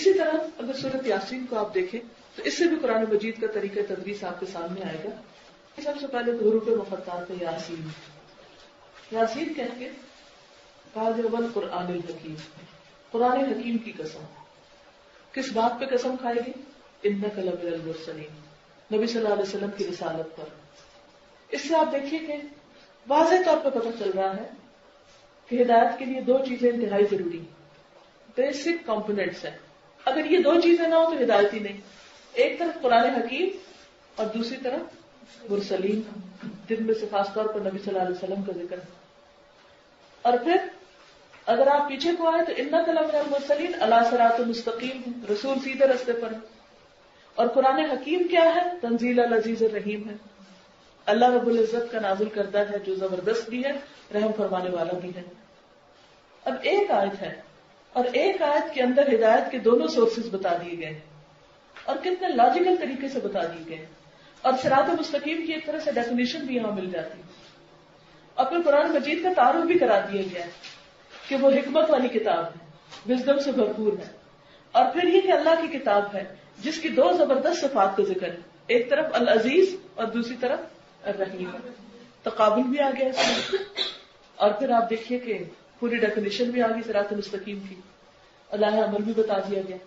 اسی طرح اگر سورۃ یاسین کو آپ دیکھیں تو اس سے بھی قرآن مجید کا طریقہ تدریس آپ کے سامنے آئے گا. سب سے پہلے حروف مقطعات ہے یاسین. یاسین کہہ کے کہا جو قرآن الحکیم، قرآن حکیم کی قسم. کس بات پہ قسم کھائے گی؟ انک لمن المرسلین، نبی صلی اللہ علیہ وسلم کی رسالت پر. اس سے آپ دیکھیے کہ واضح طور پہ پتہ چل رہا ہے کہ ہدایت کے لیے دو چیزیں انتہائی ضروری ہیں، بیسک کمپوننٹس ہیں. اگر یہ دو چیزیں نہ ہو تو ہدایت ہی نہیں. ایک طرف قرآن حکیم اور دوسری طرف مرسلین، جن میں سے خاص طور پر نبی صلی اللہ علیہ وسلم کا ذکر ہے. اور پھر اگر آپ پیچھے کو آئے تو انک لمن المرسلین علی صراط مستقیم، رسول سیدھے راستے پر ہے. اور قرآن حکیم کیا ہے؟ تنزیل العزیز الرحیم ہے، اللہ رب العزت کا نازل کردہ ہے جو زبردست بھی ہے، رحم فرمانے والا بھی ہے. اب ایک آیت ہے اور ایک آیت کے اندر ہدایت کے دونوں سورسز بتا دیے گئے اور کتنے لاجیکل طریقے سے بتا دیے گئے. اور صراط مستقیم کی ایک طرح سے ڈیفینیشن بھی یہاں مل جاتی ہے. اور پھر قرآن مجید کا تعارف بھی کرا دیا گیا ہے کہ وہ حکمت والی کتاب ہے، وزڈم سے بھرپور ہے. اور پھر یہ کہ اللہ کی کتاب ہے جس کی دو زبردست صفات کا ذکر ہے، ایک طرف العزیز اور دوسری طرف الرحیم. تقابل بھی آ گیا اس میں. اور پھر آپ دیکھیے کہ پوری ڈیفینیشن بھی آ گئی صراط مستقیم کی، اللہ عمل بھی بتا دیا گیا.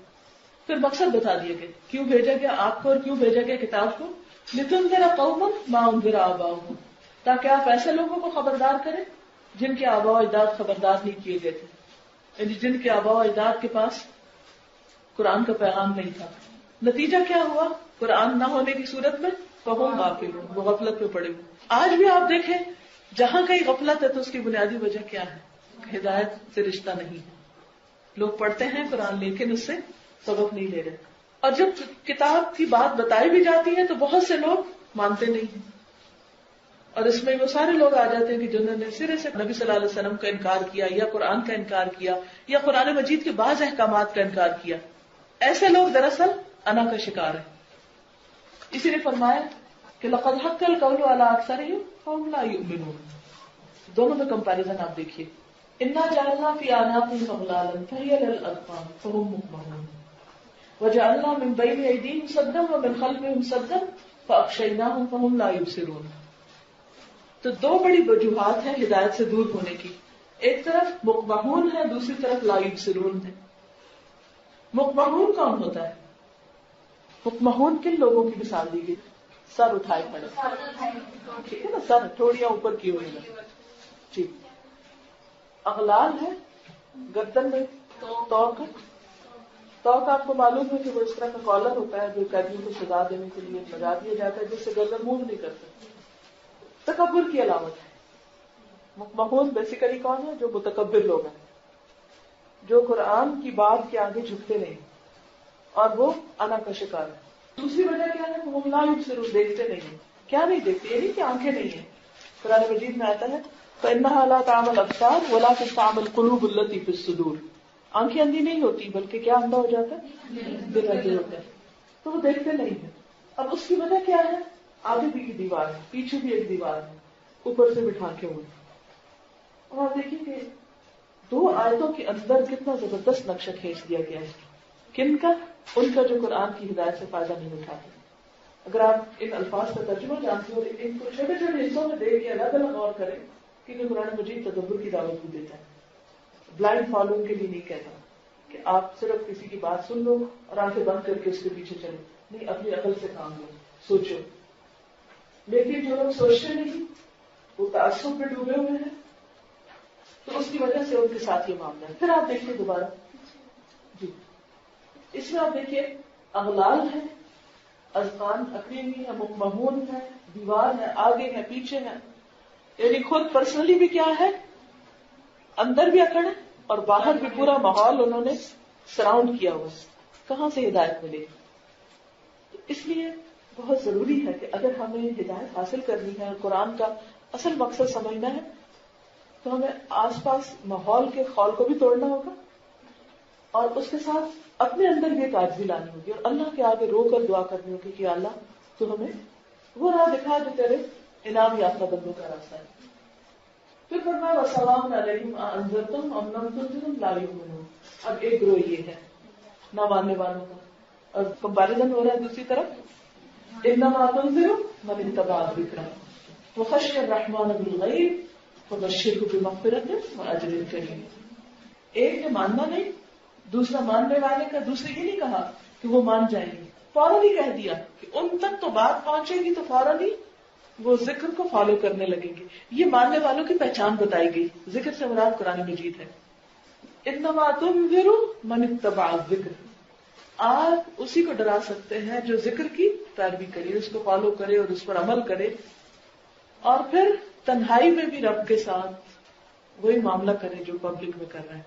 پھر مقصد بتا دیا گیا کیوں بھیجا گیا آپ کو اور کیوں بھیجا گیا کتاب کو. لتنذر قوما ما انذر آباؤہم، تاکہ آپ ایسے لوگوں کو خبردار کریں جن کے آباء و اجداد خبردار نہیں کیے گئے تھے، یعنی جن کے آباء و اجداد کے پاس قرآن کا پیغام نہیں تھا. نتیجہ کیا ہوا؟ قرآن نہ ہونے کی صورت میں فہم غافلون، وہ غفلت میں پڑے ہوئے. آج بھی آپ دیکھیں جہاں کہیں غفلت ہے تو اس کی بنیادی وجہ کیا ہے؟ ہدایت سے رشتہ نہیں ہے. لوگ پڑھتے ہیں قرآن لیکن اس سے سبق نہیں لے رہے. اور جب کتاب کی بات بتائی بھی جاتی ہے تو بہت سے لوگ مانتے نہیں ہیں. اور اس میں وہ سارے لوگ آ جاتے ہیں کہ جنہوں نے سرے سے نبی صلی اللہ علیہ وسلم کا انکار کیا یا قرآن کا انکار کیا یا قرآن مجید کے بعض احکامات کا انکار کیا. ایسے لوگ دراصل انا کا شکار ہیں. اسی لیے فرمایا کہ لقد حق القول علی اکثرهم فهم لا یؤمنون. دونوں میں کمپیریزن آپ دیکھیے. انا جعلنا فی اعناقهم اغلالا فهي للاذقان فهم مقمحون وجعلنا من بین ایدیہم سدا ومن خلفهم سدا فاغشیناہم فهم لا یبصرون. تو دو بڑی وجوہات ہیں ہدایت سے دور ہونے کی. ایک طرف مقمحون ہے، دوسری طرف لا یبصرون ہے. مقمحون کون ہوتا ہے؟ مقمحون کن لوگوں کی مثال دی گئی؟ سر اٹھائے کھڑے، ٹھیک ہے نا، سر تھوڑیاں اوپر کی ہوئی ہیں. ٹھیک. اغلال ہے گردن میں توق آپ کو معلوم ہے کہ وہ اس طرح کا کالر ہوتا ہے جو قیدیوں کو سزا دینے کے لیے لگا دیا جاتا ہے جس سے گردن موو نہیں کر سکتی. تکبر کی علامت ہے. مقمحون بیسیکلی کون ہے؟ جو متکبر لوگ ہیں، جو قرآن کی بات کے آگے جھکتے نہیں اور وہ انا کا شکار ہے. دوسری وجہ کیا ہے؟ وہ لا یبصرون، دیکھتے نہیں ہیں. کیا نہیں دیکھتے؟ یہ نہیں کہ آنکھیں نہیں ہیں. قرآن مجید میں آتا ہے فإنها لا تعمى الأبصار ولكن تعمى القلوب التي في الصدور. آنکھیں اندھی نہیں ہوتی بلکہ کیا اندھا ہو جاتا ہے؟ دل اندھے ہوتا ہے. تو وہ دیکھتے نہیں ہیں. اب اس کی وجہ کیا ہے؟ آگے بھی کی دیوار ہے، پیچھے بھی ایک دیوار ہے، اوپر سے بٹھا کے ہوئے. اور دیکھیں کہ دو آیتوں کے اندر کتنا زبردست نقشہ کھینچ دیا گیا ہے. کن کا؟ ان کا جو قرآن کی ہدایت سے فائدہ نہیں اٹھاتے. اگر آپ ان الفاظ کا ترجمہ جانتے ہو ان کو چھوٹے چھوٹے حصوں میں دیکھ کے الگ الگ غور کریں کیونکہ قرآن مجید تدبر کی دعوت بھی دیتا ہے. بلائنڈ فالوئنگ کے لیے نہیں کہتا کہ آپ صرف کسی کی بات سن لو اور آنکھیں بند کر کے اس کے پیچھے چلو. نہیں، اپنی عقل سے کام لو، سوچو. لیکن جو لوگ سوچتے نہیں وہ تعصب میں ڈوبے ہوئے ہیں تو اس کی وجہ سے ان کے ساتھ یہ معاملہ ہے. پھر آپ دیکھیے دوبارہ جی اس میں آپ دیکھیے اغلال ہے، اذقان اکڑی ہوئی ہے، مقمحون ہے، دیوار ہے، آگے ہے، پیچھے ہے. یعنی خود پرسنلی بھی کیا ہے؟ اندر بھی اکڑ ہے اور باہر بھی پورا ماحول انہوں نے سراؤنڈ کیا ہوا. کہاں سے ہدایت ملے؟ اس لیے بہت ضروری ہے کہ اگر ہمیں ہدایت حاصل کرنی ہے اور قرآن کا اصل مقصد سمجھنا ہے تو ہمیں آس پاس ماحول کے خول کو بھی توڑنا ہوگا اور اس کے ساتھ اپنے اندر بھی ایک عاجزی لانی ہوگی اور اللہ کے آگے رو کر دعا کرنی ہوگی کہ اللہ تو ہمیں وہ راہ دکھا جو تیرے انعام یافتہ بندوں کا راستہ ہے. پھر فرمایا وَسَلَامٌ عَلَيْهِمْ أَأَنذَرْتُمْ أَمْ لَمْ تُنذِرْ لَا يُؤْمِنُونَ. اب ایک گروہ یہ ہے نہ ماننے والوں کا. اور کمپیریزن ہو رہا ہے دوسری طرف انما تنذر من اتبع الذکر وخشی الرحمن بالغیب فبشرہ بمغفرۃ واجر کریم. ایک نے ماننا نہیں، دوسرا ماننے والے کا. دوسرے یہ نہیں کہا کہ وہ مان جائیں گے، فوراً ہی کہہ دیا کہ ان تک تو بات پہنچے گی تو فوراً ہی وہ ذکر کو فالو کرنے لگیں گے. یہ ماننے والوں کی پہچان بتائی گئی. ذکر سے مراد قرآن مجید ہے. انما تنذر من اتبع الذکر. آپ اسی کو ڈرا سکتے ہیں جو ذکر کی پیروی کرے، اس کو فالو کرے اور اس پر عمل کرے، اور پھر تنہائی میں بھی رب کے ساتھ وہی معاملہ کرے جو پبلک میں کر رہے ہیں.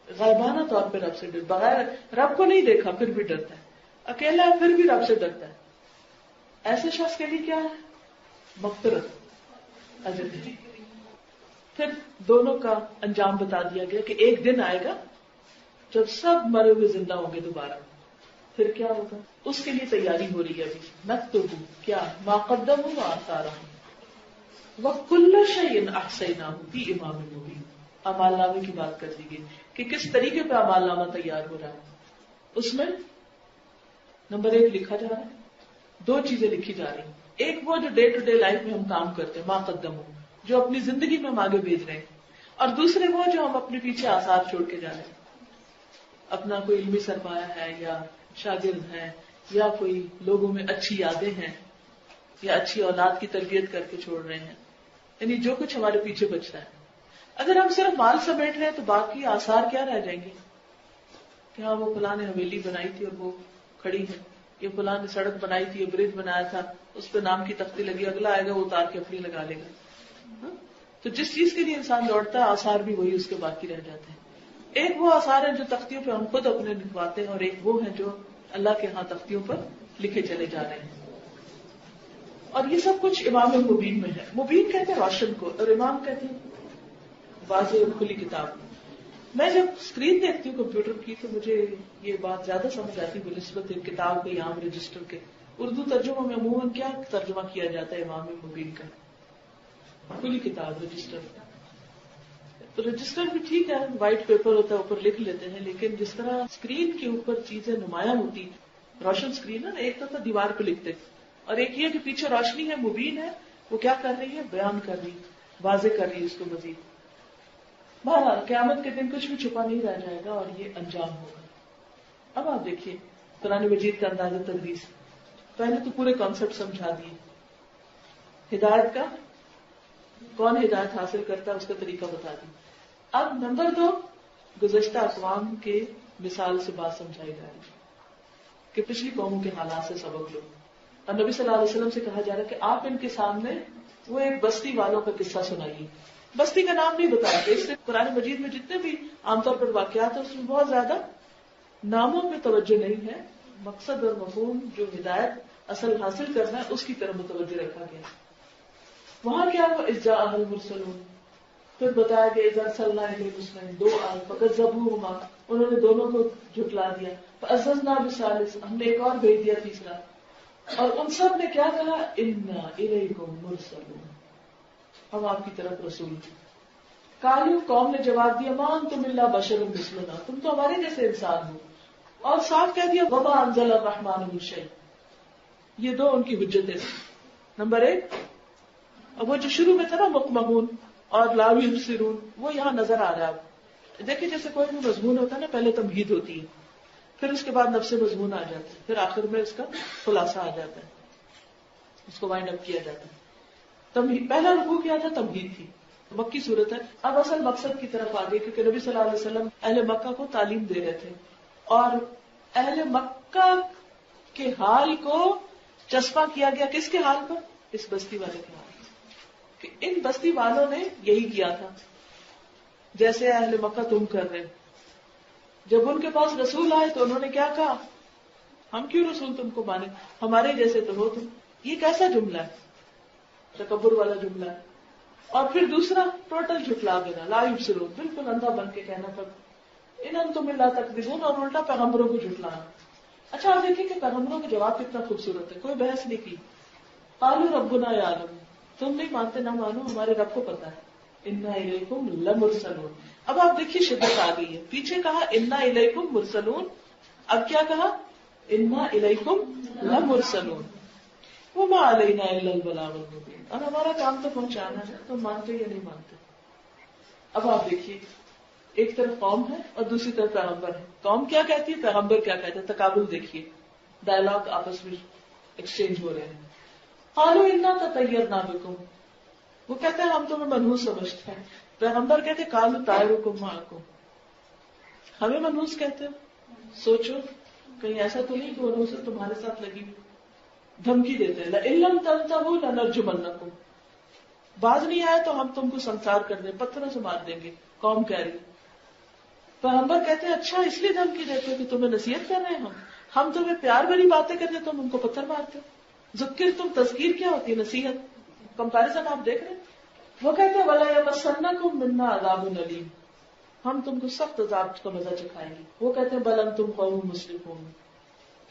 غائبانہ طور پہ رب سے ڈر، بغیر رب کو نہیں دیکھا پھر بھی ڈرتا ہے، اکیلا ہے پھر بھی رب سے ڈرتا ہے. ایسے شخص کے لیے کیا ہے؟ مغفرت، اجر. پھر دونوں کا انجام بتا دیا گیا کہ ایک دن آئے گا جب سب مرے ہوئے زندہ ہوں گے دوبارہ. پھر کیا ہوگا اس کے لیے تیاری ہو رہی ہے ابھی. نکتب کیا ما قدموا وآثارهم وکل شیء احصیناہ فی امام مبین. اعمال نامے کی بات کر دی گئی کہ کس طریقے پہ اعمال نامہ تیار ہو رہا ہے. اس میں نمبر 1 لکھا جا رہا ہے، 2 چیزیں لکھی جا رہی ہیں. ایک وہ جو ڈے ٹو ڈے لائف میں ہم کام کرتے ہیں، ما قدموا، جو اپنی زندگی میں ہم آگے بھیج رہے ہیں. اور دوسرے وہ جو ہم اپنے پیچھے آثار چھوڑ کے جا رہے ہیں. اپنا کوئی علمی سرمایہ ہے، یا شاگرد ہے، یا کوئی لوگوں میں اچھی یادیں ہیں، یا اچھی اولاد کی تربیت کر کے چھوڑ رہے ہیں. یعنی جو کچھ ہمارے پیچھے بچتا ہے. اگر ہم صرف مال سمیٹ رہے ہیں تو باقی آثار کیا رہ جائیں گے؟ کہ ہاں وہ فلاں نے حویلی بنائی تھی اور وہ کھڑی ہے، یہ فلاں نے سڑک بنائی تھی، یہ برج بنایا تھا، اس پہ نام کی تختی لگی، اگلا آئے گا وہ اتار کے اپنی لگا لے گا. تو جس چیز کے لیے انسان دوڑتا ہے آثار بھی وہی اس کے باقی رہ جاتے ہیں. ایک وہ آثار ہیں جو تختیوں پہ ہم خود اپنے لکھواتے ہیں، اور ایک وہ ہیں جو اللہ کے ہاں تختیوں پر لکھے چلے جا رہے ہیں. اور یہ سب کچھ امام مبین میں ہے. مبین کہتے ہیں روشن کو، اور امام کہتے ہیں واضح اور کھلی کتاب. میں جب اسکرین دیکھتی ہوں کمپیوٹر کی تو مجھے یہ بات زیادہ سمجھ آتی ہے بنسبت کتاب کے عام رجسٹر کے. اردو ترجمہ میں عموماً کیا ترجمہ کیا جاتا ہے امام مبین کا؟ کھلی کتاب، رجسٹر. تو رجسٹر بھی ٹھیک ہے، وائٹ پیپر ہوتا ہے اوپر لکھ لیتے ہیں، لیکن جس طرح اسکرین کے اوپر چیزیں نمایاں ہوتی، روشن اسکرین ہے نا، ایک تو دیوار پہ لکھتے، اور ایک یہ کہ پیچھے روشنی ہے، مبین ہے، وہ کیا کر رہی ہے؟ بیان کر رہی، واضح کر رہی ہے اس کو مزید. بہرحال قیامت کے دن کچھ بھی چھپا نہیں رہ جائے گا اور یہ انجام ہوگا. اب آپ دیکھیے قرآن مجید کا انداز تدریس. پہلے تو پورے کانسیپٹ سمجھا دیے، ہدایت کا کون ہدایت حاصل کرتا ہے اس کا طریقہ بتا دی. اب نمبر 2 گزشتہ اقوام کے مثال سے بات سمجھائی جا رہی ہے کہ پچھلی قوموں کے حالات سے سبق لو. اور نبی صلی اللہ علیہ وسلم سے کہا جا رہا ہے کہ آپ ان کے سامنے وہ ایک بستی والوں کا قصہ سنائیے. بستی کا نام نہیں بتایا کہ اس سے قرآن مجید میں جتنے بھی عام طور پر واقعات ہیں اس میں بہت زیادہ ناموں پہ توجہ نہیں ہے. مقصد اور مفہوم جو ہدایت اصل حاصل کرنا ہے اس کی طرف متوجہ رکھا گیا. وہاں کیا ہوا؟ اذ جاء المرسلون، پھر بتایا گیا اذا ارسلنا الیہم اثنین، 2 آئے، فکذبوہما، انہوں نے دونوں کو جھٹلا دیا، فعززنا بثالث، ہم نے ایک اور بھیج دیا تیسرا. اور ان سب نے کیا کہا؟ انا الیکم مرسلون، ہم آپ کی طرف رسول ہیں. قالوا، قوم نے جواب دیا، ما انتم الا بشر مثلنا، تم تو ہمارے جیسے انسان ہو. اور صاف کہہ دیا وما انزل الرحمن من شیء. یہ 2 ان کی حجتیں تھیں. نمبر 1 اب وہ جو شروع میں تھا نا مقمحون اور لا یبصرون، وہ یہاں نظر آ رہا ہے. اب دیکھیں جیسے کوئی بھی مضمون ہوتا ہے نا، پہلے تمہید ہوتی ہے، پھر اس کے بعد نفس مضمون آ جاتا ہے، پھر آخر میں اس کا خلاصہ آ جاتا ہے، اس کو وائنڈ اپ کیا جاتا ہے. پہلا رکوع کیا تھا؟ تمہید تھی، مکی صورت ہے. اب اصل مقصد کی طرف آ گئی، کیونکہ نبی صلی اللہ علیہ وسلم اہل مکہ کو تعلیم دے رہے تھے، اور اہل مکہ کے حال کو چسپاں کیا گیا کس کے حال پر؟ اس بستی والے کے حال پر، کہ ان بستی والوں نے یہی کیا تھا جیسے اہل مکہ تم کر رہے. جب ان کے پاس رسول آئے تو انہوں نے کیا کہا؟ ہم کیوں رسول تم کو مانے، ہمارے جیسے تو ہو تم. یہ کیسا جملہ ہے؟ تکبر والا جملہ ہے. اور پھر دوسرا ٹوٹل جھٹلا دینا، لا یبصرون، بالکل اندھا بن کے کہنا پر ان انتم الا تکذبون، اور الٹا پیغمبروں کو جھٹلانا. اچھا آپ دیکھیں کہ پیغمبروں کا جواب کتنا خوبصورت ہے، کوئی بحث نہیں کی. قالوا ربنا یعلم، تم نہیں مانتے نہ مانو، ہمارے رب کو پتا ہے. انا الیکم لمرسلون، اب آپ دیکھیے شدت آ گئی ہے. پیچھے کہا انا الیکم مرسلون, اب کیا کہا انا الیکم لمرسلون وما علینا الا البلاغ المبین, اور ہمارا کام تو پہنچانا ہے, تو مانتے یا نہیں مانتے. اب آپ دیکھیے ایک طرف قوم ہے اور دوسری طرف پیغمبر ہے. قوم کیا کہتی ہے, پیغمبر کیا کہتے ہیں, تقابل دیکھیے, ڈائلاگ آپس میں ایکسچینج ہو رہے ہیں. قالوا انا تطیرنا بکم, وہ کہتے ہیں ہم تمہیں منحوس سمجھتے ہیں. پیغمبر کہتے ہیں قالوا طائرکم معکم, ہمیں منحوس کہتے ہیں, سوچو کہیں ایسا تو نہیں کہ وہ نحوست تمہارے ساتھ لگی ہوئی. دھمکی دیتے ہیں لئن لم تنتهوا لنرجمنکم, باز نہیں آیا تو ہم تم کو سنسار کر دیں, پتھروں سے مار دیں گے. قوم کہہ رہی. پیغمبر کہتے ہیں اچھا اس لیے دھمکی دیتے ہو کہ تمہیں نصیحت کر رہے ہیں, ہم تمہیں پیار بھری باتیں کرتے ہیں, تم ان کو پتھر مارتے ہو. ذکر تم تذکیر کیا ہوتی ہے, نصیحت. کمپیریزن آپ دیکھ رہے ہیں. وہ کہتے ہیں وَلَا يَمَسَّنَّكُم مِّنَّا عَذَابٌ أَلِيمٌ, ہم تم کو سخت عذاب کا مزہ چکھائیں گے. وہ کہتے ہیں بل انتم قوم مسرفون,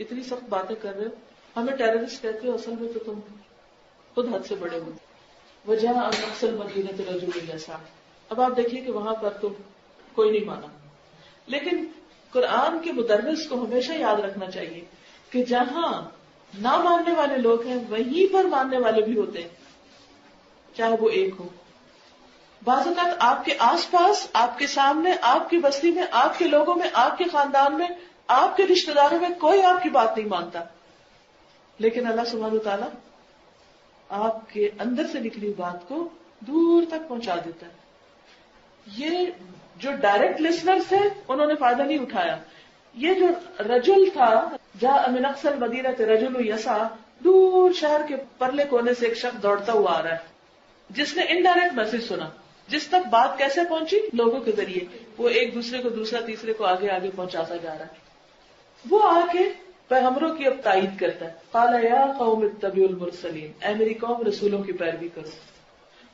اتنی سخت باتیں کر رہے ہو, ہمیں ٹیررسٹ کہتے ہو, اصل میں تو تم خود حد سے بڑے ہو. وجاء اقصى المدينة رجل يسعى, اب آپ دیکھیے کہ وہاں پر تو کوئی نہیں مانا. لیکن قرآن کے مدرس کو ہمیشہ یاد رکھنا چاہیے کہ جہاں نہ ماننے والے لوگ ہیں وہیں پر ماننے والے بھی ہوتے ہیں, چاہے وہ ایک ہو. بعض اوقات آپ کے آس پاس, آپ کے سامنے, آپ کی بستی میں, آپ کے لوگوں میں, آپ کے خاندان میں, آپ کے رشتہ داروں میں کوئی آپ کی بات نہیں مانتا, لیکن اللہ سبحانہ وتعالیٰ آپ کے اندر سے نکلی بات کو دور تک پہنچا دیتا ہے. یہ جو ڈائریکٹ لسنرز تھے انہوں نے فائدہ نہیں اٹھایا. یہ جو رجل تھا, جاء من اقصى المدینہ رجل یسعى, دور شہر کے پرلے کونے سے ایک شخص دوڑتا ہوا آ رہا ہے, جس نے انڈائریکٹ میسج سنا. جس تک بات کیسے پہنچی, لوگوں کے ذریعے. وہ ایک دوسرے کو, دوسرا تیسرے کو آگے آگے پہنچاتا جا رہا ہے. وہ آ کے پیغمبروں کی اب تائید کرتا ہے. قال یا قوم اتبعوا المرسلین, اے میری قوم رسولوں کی پیروی کرو.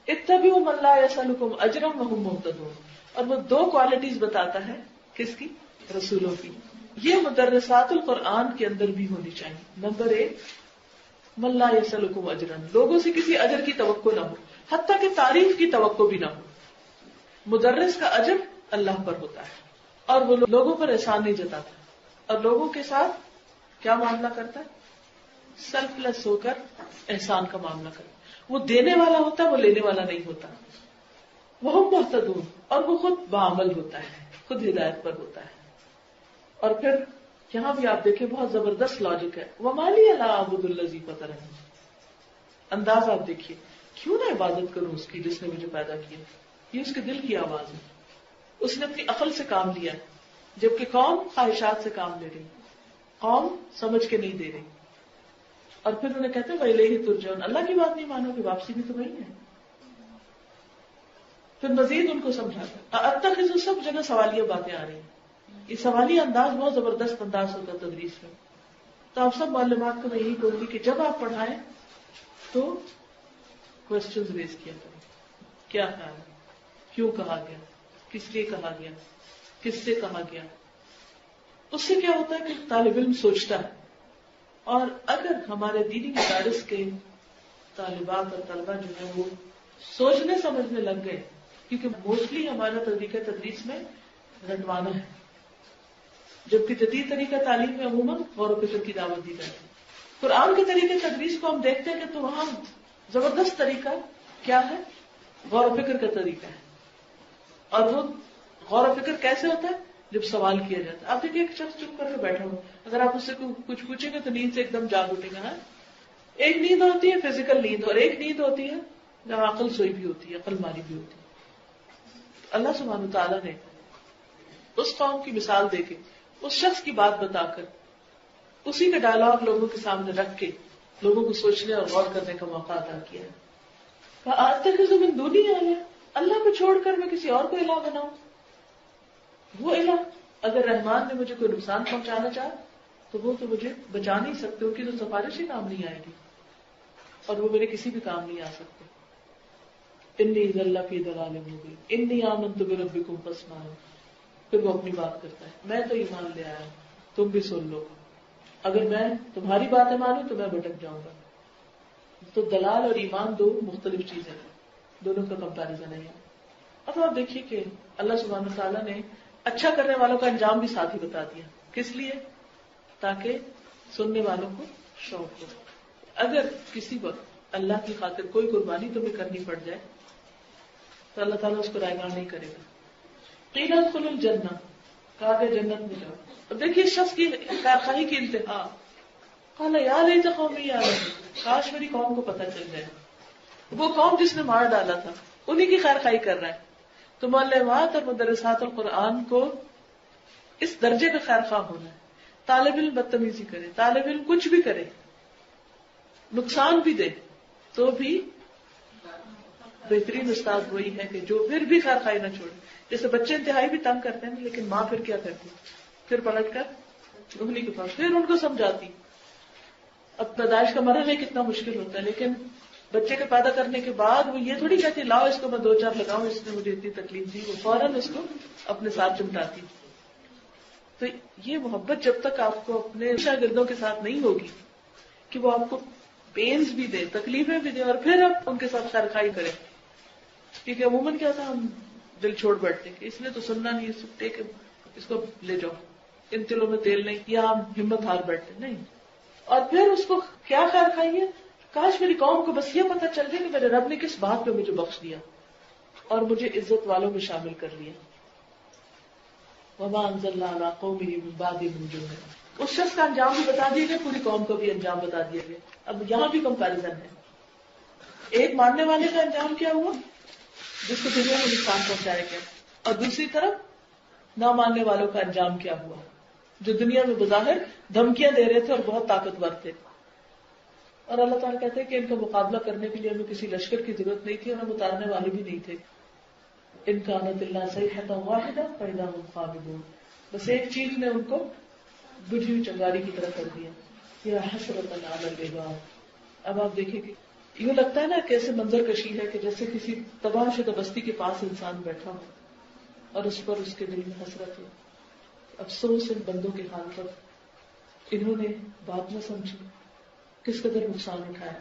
اتبعوا من لا يسألكم اجرا وهم مهتدون, اور وہ دو کوالٹیز بتاتا ہے کس کی, رسولوں کی. یہ مدرسات القرآن کے اندر بھی ہونی چاہیے. نمبر 1, من لا يسألكم اجرا, لوگوں سے کسی اجر کی توقع نہ ہو, حتیٰ کہ تعریف کی توقع بھی نہ ہو. مدرس کا اجر اللہ پر ہوتا ہے, اور وہ لوگوں پر احسان نہیں جتاتا, اور لوگوں کے ساتھ کیا معاملہ کرتا ہے, سیلف لیس ہو کر احسان کا معاملہ کرتا ہے. وہ دینے والا ہوتا ہے, وہ لینے والا نہیں ہوتا. وہ مہتدون, اور وہ خود بعمل ہوتا ہے, خود ہدایت پر ہوتا ہے. اور پھر یہاں بھی آپ دیکھیں بہت زبردست لاجک ہے. وَمَا لِيَ لَا أَعْبُدُ الَّذِي فَطَرَنِي, انداز آپ دیکھیے, کیوں نہ عبادت کروں اس کی جس نے مجھے پیدا کیا. یہ اس کے دل کی آواز ہے. اس نے اپنی عقل سے کام لیا, جبکہ قوم خواہشات سے کام لے رہی, قوم سمجھ کے نہیں دے رہی. اور پھر انہیں کہتے ہیں وَإِلَيْهِ تُرْجَعُونَ, اللہ کی بات نہیں مانو کہ واپسی بھی تو وہی ہے. پھر مزید ان کو سمجھاتا. اتخذ, سب جگہ سوالیہ باتیں آ رہی ہیں. یہ سوالیہ انداز بہت زبردست انداز ہوتا ہے تدریس میں. تو آپ سب معلومات کو میں یہی کہوں گی کہ جب آپ پڑھائیں تو کوشچنز ریز کیا کریں. کیا خیال ہے, کیوں کہا گیا, کس لیے کہا گیا, کس سے کہا گیا. اس سے کیا ہوتا ہے کہ طالب علم سوچتا ہے. اور اگر ہمارے دینی مدارس کے طالبات اور طلبہ جو ہے وہ سوچنے سمجھنے لگ گئے, کیونکہ موسٹلی ہمارا طریقہ تدریس میں رٹوانا ہے, جبکہ جدید طریقہ تعلیم میں عموماً غور و فکر کی دعوت دی جاتی ہے. قرآن کے طریقے تدریس کو ہم دیکھتے ہیں کہ تو وہاں زبردست طریقہ کیا ہے, غور و فکر کا طریقہ ہے. اور وہ غور و فکر کیسے ہوتا ہے, جب سوال کیا جاتا ہے. آپ دیکھیے ایک شخص چپ کر کے بیٹھا ہو, اگر آپ اس سے کچھ پوچھیں گے تو نیند سے ایک دم جاگ اٹھے گا. ایک نیند ہوتی ہے فزیکل نیند, اور ایک نیند ہوتی ہے جہاں عقل سوئی بھی ہوتی ہے, عقل ماری بھی ہوتی ہے. اللہ سبحانہ تعالیٰ نے اس قوم کی مثال دے کے, اس شخص کی بات بتا کر, اسی کا ڈائلاگ لوگوں کے سامنے رکھ کے لوگوں کو سوچنے اور غور کرنے کا موقع عطا کیا ہے. أَتَّخِذُ مِن دُونِهِ آلِهَةً, اللہ کو چھوڑ کر میں کسی اور کو الہ بناؤں. وہ الہ, اگر رحمان نے مجھے کوئی نقصان پہنچانا چاہا تو وہ تو مجھے بچا نہیں سکتے, ان کی تو سفارش ہی کام نہیں آئے گی, اور وہ میرے کسی بھی کام نہیں آ سکتے. انی ذل فی ضلال مبین انی آمنت بربکم فاسمعون. پھر وہ اپنی بات کرتا ہے, میں تو ایمان لے آیا, تم بھی سن لو. اگر میں تمہاری باتیں مانوں تو میں بھٹک جاؤں گا. تو دلال اور ایمان دو مختلف چیزیں ہیں, دونوں کا کمپیریزن ہے. اب آپ دیکھیے کہ اللہ سبحانہ تعالیٰ نے اچھا کرنے والوں کا انجام بھی ساتھ ہی بتا دیا. کس لیے؟ تاکہ سننے والوں کو شوق ہو. اگر کسی وقت اللہ کی خاطر کوئی قربانی تمہیں کرنی پڑ جائے تو اللہ تعالیٰ اس کو رائیگاں نہیں کرے گا. قیل ادخلوا الجنہ، کہا کہ جنت میں جاؤ. اب دیکھیے شخص کی کارخواہی کی انتہا. قال یا لیت قومی یعلمون، کاش میری قوم کو پتہ چل جائے. وہ قوم جس نے مار ڈالا تھا انہی کی خیرخواہی کر رہا ہے. تو معلمات اور مدرسات القرآن کو اس درجے کا خیرخواہ ہونا ہے. طالب علم بدتمیزی کرے، طالب علم کچھ بھی کرے، نقصان بھی دے، تو بھی بہترین استاد وہی ہے کہ جو پھر بھی خیرخواہی نہ چھوڑے. جیسے بچے انتہائی بھی تنگ کرتے ہیں لیکن ماں پھر کیا کرتی، پھر پلٹ کر انہی کے پاس پھر ان کو سمجھاتی. اب پیدائش کا مرحلہ کتنا مشکل ہوتا ہے، لیکن بچے کے پیدا کرنے کے بعد وہ یہ تھوڑی کہتی لاؤ اس کو میں 2-4 لگاؤں، اس نے مجھے اتنی تکلیف دی. وہ فوراً اس کو اپنے ساتھ چمٹاتی. تو یہ محبت جب تک آپ کو اپنے شاگردوں کے ساتھ نہیں ہوگی کہ وہ آپ کو پینز بھی دے، تکلیفیں بھی دے، اور پھر آپ ان کے ساتھ خیرخواہی کریں. کیونکہ عموماً کیا تھا، ہم دل چھوڑ بیٹھتے کہ اس نے تو سننا نہیں، اس کو لے جاؤ، ان تلوں میں تیل نہیں، یا ہم ہمت ہار بیٹھتے نہیں. اور پھر اس کو کیا خیرخواہی ہے، کاش میری قوم کو بس یہ پتہ چل جائے کہ میرے رب نے کس بات پہ مجھے بخش دیا اور مجھے عزت والوں میں شامل کر لیا. وما انزلنا علی قومہ من بعد من جند، اس شخص کا انجام بھی بتا دیا گیا، پوری قوم کو بھی انجام بتا دیا گیا. اب یہاں بھی کمپیرزن ہے. ایک ماننے والے کا انجام کیا ہوا جس کو دنیا میں نقصان پہنچایا گیا، اور دوسری طرف نہ ماننے والوں کا انجام کیا ہوا جو دنیا میں بظاہر دھمکیاں دے رہے تھے اور بہت طاقتور تھے. اور اللہ تعالیٰ کہتے ہیں کہ ان کا مقابلہ کرنے کے لیے ہمیں کسی لشکر کی ضرورت نہیں تھی اور ہم اتارنے والے بھی نہیں تھے. ان کانت اللہ صیحۃ واحدہ فاذا ھم خامدون، بس ایک چیز نے ان کو بجھی ہوئی چنگاری کی طرح کر دیا. یا حسرۃ علی العباد. اب آپ دیکھیں کہ یوں لگتا ہے نا کیسے منظر کشی ہے کہ جیسے کسی تباہ شدہ بستی کے پاس انسان بیٹھا ہو اور اس پر اس کے دل میں حسرت ہو. افسوس ان بندوں کے حال پر، انہوں نے بات نہ سمجھی، کس قدر نقصان اٹھایا.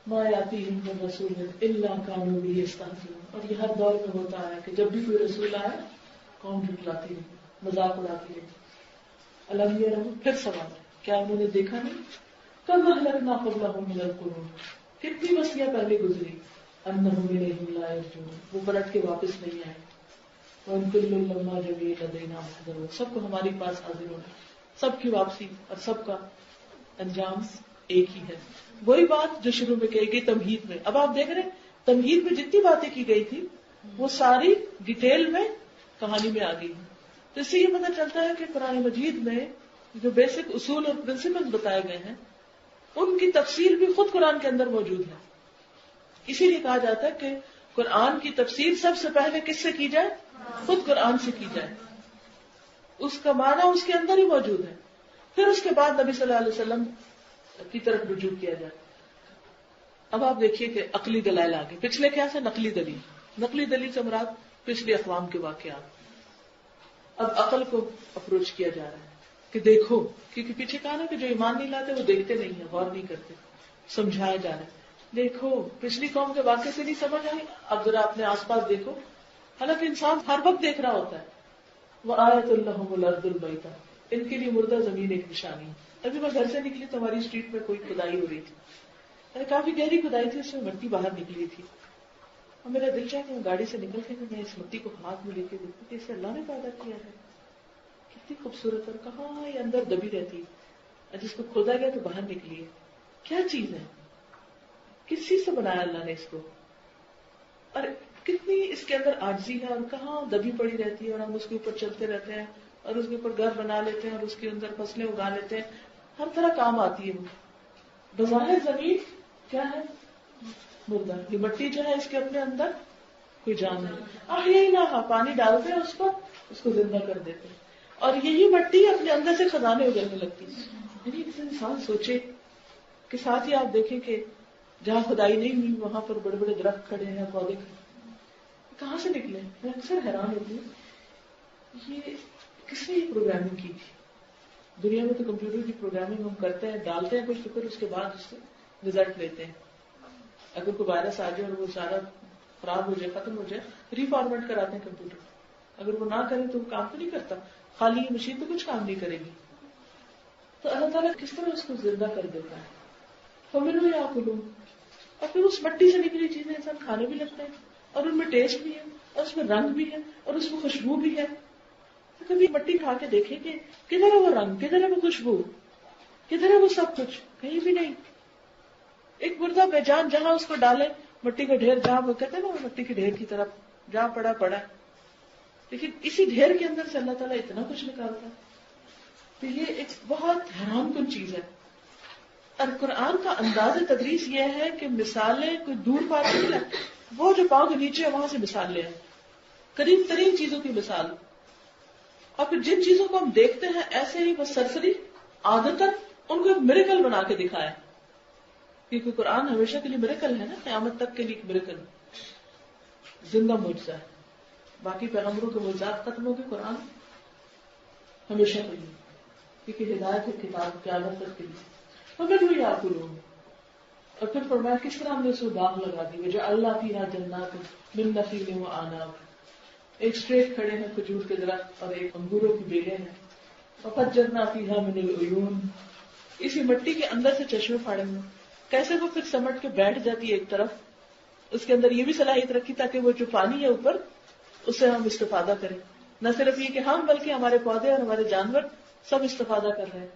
ما یاتیہم من رسول الا کانوا بہ یستہزئون. اور یہ ہر دور میں ہوتا ہے کہ جب بھی کوئی رسول آئے قوم جھٹلاتی رہی، مذاق اڑاتی رہی. الم یروا، پھر سوال، کیا انہوں نے دیکھا نہیں، کم اہلکنا قبلہم من القرون، کتنی بستیاں پہلے گزری، انہم الیہم لا یرجعون، وہ پلٹ کے واپس نہیں آئے. وَإِن كُلٌّ لَمَّا جَمِيعٌ لَدَيْنَا مُحْضَرُونَ، سب کو ہماری پاس حاضر ہونا، سب کی واپسی اور سب کا انجام ایک ہی ہے. وہی بات جو شروع میں کہی گئی تمہید میں. اب آپ دیکھ رہے ہیں تمہید میں جتنی باتیں کی گئی تھی وہ ساری ڈیٹیل میں کہانی میں آ گئی. تو اس سے یہ پتہ چلتا ہے کہ قرآن مجید میں جو بیسک اصول اور پرنسپل بتائے گئے ہیں ان کی تفسیر بھی خود قرآن کے اندر موجود ہے. اسی لیے کہا جاتا ہے کہ قرآن کی تفسیر سب سے پہلے کس سے کی جائے، خود قرآن سے کی جائے. اس کا معنی اس کے اندر ہی موجود ہے. پھر اس کے بعد نبی صلی اللہ علیہ وسلم کی طرف رجوع کیا جائے. اب آپ دیکھیے کہ عقلی دلائل آگے، پچھلے کیا سے نقلی دلیل. نقلی دلیل سے مراد پچھلے اقوام کے واقعات. اب عقل کو اپروچ کیا جا رہا ہے کہ دیکھو، کیونکہ پیچھے کہا نا کہ جو ایمان نہیں لاتے وہ دیکھتے نہیں ہیں، غور نہیں کرتے. سمجھایا جا رہا ہے دیکھو پچھلی قوم کے واقعے سے نہیں سمجھ آئی، اب ذرا اپنے آس پاس دیکھو. حالانکہ انسان ہر وقت دیکھ رہا ہوتا ہے. وآیۃ لہم الارض المیتہ، ان کے لیے مردہ زمین ایک نشانی ہے. ابھی میں گھر سے نکلی تو ہماری اسٹریٹ میں کوئی کھدائی ہو رہی تھی، کافی گہری کھدائی تھی، اس میں مٹی باہر نکلی تھی. اور میرا دل چاہا کہ میں گاڑی سے نکل کے میں اس مٹی کو ہاتھ میں لے کے دیکھوں کہ اسے اللہ نے پیدا کیا ہے، کتنی خوبصورت، اور کہاں یہ اندر دبی رہتی ہے، جس کو کھودا گیا تو باہر نکلی ہے. کیا چیز ہے، کس چیز سے بنایا اللہ نے اس کو، اور کتنی اس کے اندر عاجزی ہے، اور کہاں دبی پڑی رہتی ہے، اور ہم اس کے اوپر چلتے رہتے ہیں اور اس کے اوپر گھر بنا لیتے ہیں اور اس کے اندر فصلیں اگا لیتے ہیں. ہر طرح کام آتی ہے. بظاہر زمین کیا ہے، مردہ. یہ مٹی جو ہے اس کے اپنے اندر کوئی جان نہیں. یہی نہ پانی ڈالتے ہیں اس پر، اس کو زندہ کر دیتے ہیں، اور یہی مٹی اپنے اندر سے خزانے اگلنے لگتی ہے. یعنی انسان سوچے کہ ساتھ ہی آپ دیکھیں کہ جہاں خدائی نہیں ہوئی وہاں پر بڑے بڑے درخت کھڑے ہیں، پودے کہاں سے نکلے. میں اکثر حیران ہوتی ہوں یہ کس نے یہ پروگرامنگ کی تھی. دنیا میں تو کمپیوٹر کی پروگرامنگ ہم کرتے ہیں، ڈالتے ہیں کچھ، پھر اس کے بعد اس سے رزلٹ لیتے ہیں. اگر کوئی وائرس آ جائے اور وہ سارا خراب ہو جائے, ختم ہو جائے, ریفارمیٹ کراتے ہیں کمپیوٹر. اگر وہ نہ کرے تو وہ کام تو نہیں کرتا, خالی یہ مشین تو کچھ کام نہیں کرے گی. تو اللہ تعالیٰ کس طرح اس کو زندہ کر دیتا ہے. فَمِنْهُ يَأْكُلُونَ, اور پھر اس مٹی سے نکلی چیزیں انسان کھانے بھی لگتے ہیں, اور ان میں ٹیسٹ بھی ہے, اور اس میں رنگ بھی ہے, اور اس میں خوشبو بھی ہے. تو کبھی مٹی کھا کے دیکھیں کہ کدھر ہے وہ رنگ, کدھر ہے وہ خوشبو, کدھر ہے وہ سب کچھ, کہیں بھی نہیں. ایک مردہ بے جان جہاں اس کو ڈالے, مٹی کا ڈھیر جہاں وہ کہتے ہیں نا, مٹی کے ڈھیر کی طرف جہاں پڑا پڑا, لیکن اسی ڈھیر کے اندر سے اللہ تعالیٰ اتنا کچھ نکالتا ہے. تو یہ ایک بہت حیران کن چیز ہے. اور قرآن کا انداز تدریس یہ ہے کہ مثالیں کوئی دور بات نہیں لگتی, وہ جو پاؤں کے نیچے ہے وہاں سے مثال لے, قریب ترین چیزوں کی مثال. اور پھر جن چیزوں کو ہم دیکھتے ہیں ایسے ہی بس سرسری عادتاً ان کو ایک میریکل بنا کے دکھائے, کیونکہ قرآن ہمیشہ کے لیے میریکل ہے نا, قیامت تک کے لیے میریکل, زندہ معجزہ ہے. باقی پیغمبروں کے معجزات ختم ہو گئے, قرآن ہمیشہ کے لیے, کیونکہ ہدایت ہے کتاب قیامت تک کے لیے. فَمِنْهُ يَأْكُلُونَ, اور پھر فرمایا کس طرح ہم نے اس کو باغ لگا دی, وَجَعَلْنَا فِيهَا جَنَّاتٍ مِّن نَخِيلٍ وَأَعْنَابٍ, ایک اسٹریٹ کھڑے ہیں کھجور کے درخت اور ایک انگوروں کی بیلیں ہیں. وَفَجَّرْنَا فِيهَا مِنَ الْعُيُونِ, اسی مٹی کے اندر سے چشمے پھاڑے ہوئے. کیسے وہ پھر سمٹ کے بیٹھ جاتی ہے ایک طرف, اس کے اندر یہ بھی صلاحیت رکھی تاکہ وہ جو پانی ہے اوپر اس سے ہم استفادہ کریں. نہ صرف یہ کہ ہم بلکہ ہمارے پودے اور ہمارے جانور سب استفادہ کر رہے ہیں.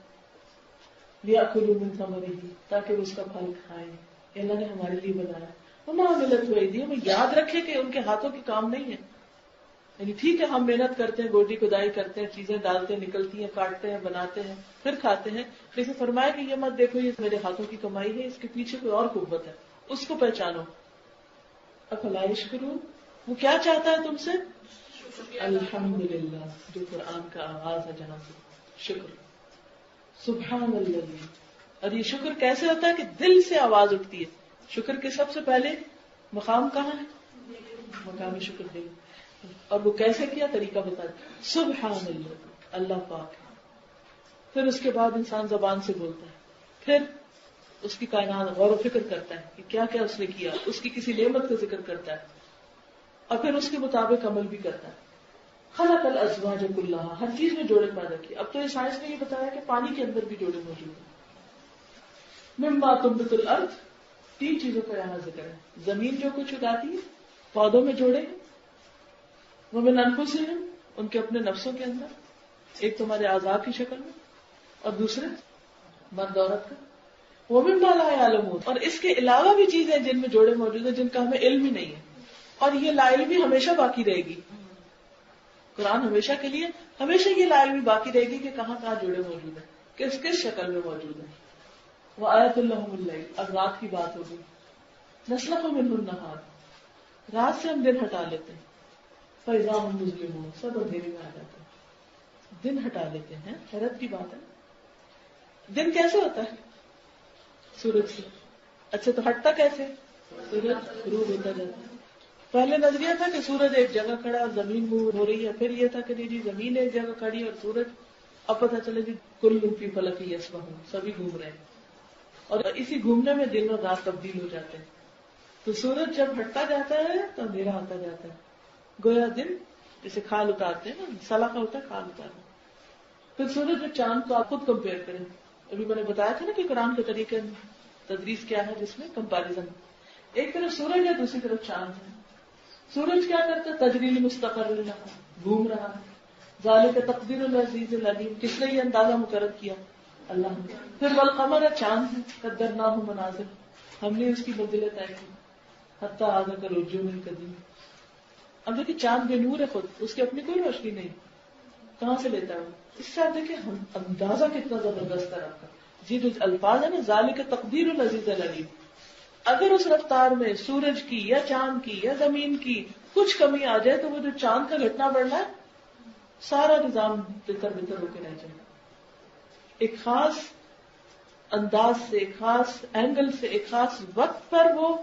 لِيَأْكُلُوا مِنْ ثَمَرِهِ, تاکہ وہ اس کا پھل کھائیں. اللہ نے ہمارے لیے بنایا. وَمَا عَمِلَتْهُ أَيْدِيهِمْ, یاد رکھے کہ ان کے ہاتھوں کی کام نہیں ہے. یعنی ٹھیک ہے ہم محنت کرتے ہیں, گوڈی کدائی کرتے ہیں, چیزیں ڈالتے ہیں, نکلتی ہیں, کاٹتے ہیں, بناتے ہیں, پھر کھاتے ہیں, لیکن فرمایا کہ یہ مت دیکھو یہ میرے ہاتھوں کی کمائی ہے, اس کے پیچھے کوئی اور قوت ہے, اس کو پہچانو. افلا یشکرون, وہ کیا چاہتا ہے تم سے؟ الحمدللہ, جو قرآن کا آغاز ہے جہاں سے شکر. سبحان اللہ, اور یہ شکر کیسے ہوتا ہے کہ دل سے آواز اٹھتی ہے. شکر کے سب سے پہلے مقام کہاں ہے؟ مقام شکر دل. اور وہ کیسے کیا طریقہ بتا دیا, سبحان اللہ, اللہ پاک ہے. پھر اس کے بعد انسان زبان سے بولتا ہے, پھر اس کی کائنات غور و فکر کرتا ہے کہ کیا کیا اس نے کیا, اس کی کسی نعمت کا ذکر کرتا ہے, اور پھر اس کے مطابق عمل بھی کرتا ہے. خلق الازواج کلھا, ہر چیز میں جوڑے پیدا کیے. اب تو یہ سائنس نے یہ بتایا کہ پانی کے اندر بھی جوڑے موجود ہیں. مما تنبت الارض, 3 چیزوں کا یہاں ذکر ہے. زمین جو کچھ اگاتی ہے, پودوں میں جوڑے ہیں. ومن انفسہم, ان کے اپنے نفسوں کے اندر, ایک تمہارے اعضاء کی شکل میں, اور دوسرے مرد عورت کا. ومما لا یعلمون, اور اس کے علاوہ بھی چیزیں جن میں جوڑے موجود ہیں جن کا ہمیں علم ہی نہیں ہے. اور یہ لا علمی ہمیشہ باقی رہے گی. قرآن ہمیشہ کے لیے ہمیشہ یہ لا علمی باقی رہے گی کہ کہاں کہاں جوڑے موجود ہیں, کس کس شکل میں موجود ہیں. وآیۃ لہم اللیل, اب رات کی بات ہوگی. نسلخ منہ النہار, رات سے ہم دن ہٹا لیتے ہیں. فإذا هم مظلمون, سب اندھیرے میں آ جاتے ہیں, دن ہٹا لیتے ہیں. حیرت کی بات ہے. دن کیسے ہوتا ہے؟ سورج سے. اچھا تو ہٹتا کیسے؟ سورج غروب ہوتا جاتا ہے. پہلے نظریہ تھا کہ سورج ایک جگہ کھڑا اور زمین موو ہو رہی ہے, پھر یہ تھا کہ جی زمین ایک جگہ کھڑی اور سورج, اب پتہ چلے جی کل فی فلک یسبحون, سبھی گھوم رہے ہیں, اور اسی گھومنے میں دن اور رات تبدیل ہو جاتے ہیں. تو سورج جب ہٹتا جاتا ہے تو اندھیرا آتا جاتا ہے. گویا دن جیسے کھال اتارتے ہیں نا, سلاخا ہوتا ہے کھال اتارنا. پھر سورج اور چاند کو آپ خود کمپیئر کریں. ابھی میں نے بتایا تھا نا کہ قرآن کے طریقے تدریس کیا ہے جس میں کمپیریزن. ایک طرف سورج ہے, دوسری طرف چاند ہے. سورج کیا کرتا ہے؟ تجریل مستقر لها, گھوم رہا ہے. ذالک تقدیر العزیز العلیم, کس نے یہ اندازہ مقرر کیا؟ اللہ نے. پھر والقمر, چاند ہے, قدرناہ منازل, ہم نے اس کی منزلیں طے کی. حتی عاد کالعرجون القدیم. اب دیکھیں چاند بے نور ہے خود, اس کی اپنی کوئی روشنی نہیں, کہاں سے لیتا ہے وہ؟ اس سے آپ دیکھیں اندازہ کتنا زبردست ہے آپ کا. جی جو الفاظ ہے نا, ذالک تقدیر العزیز العلیم, اگر اس رفتار میں سورج کی یا چاند کی یا زمین کی کچھ کمی آ جائے تو وہ جو چاند کا گھٹنا بڑھنا ہے سارا نظام بتر بتر ہو کے رہ جائے. ایک خاص انداز سے, ایک خاص اینگل سے, ایک خاص وقت پر وہ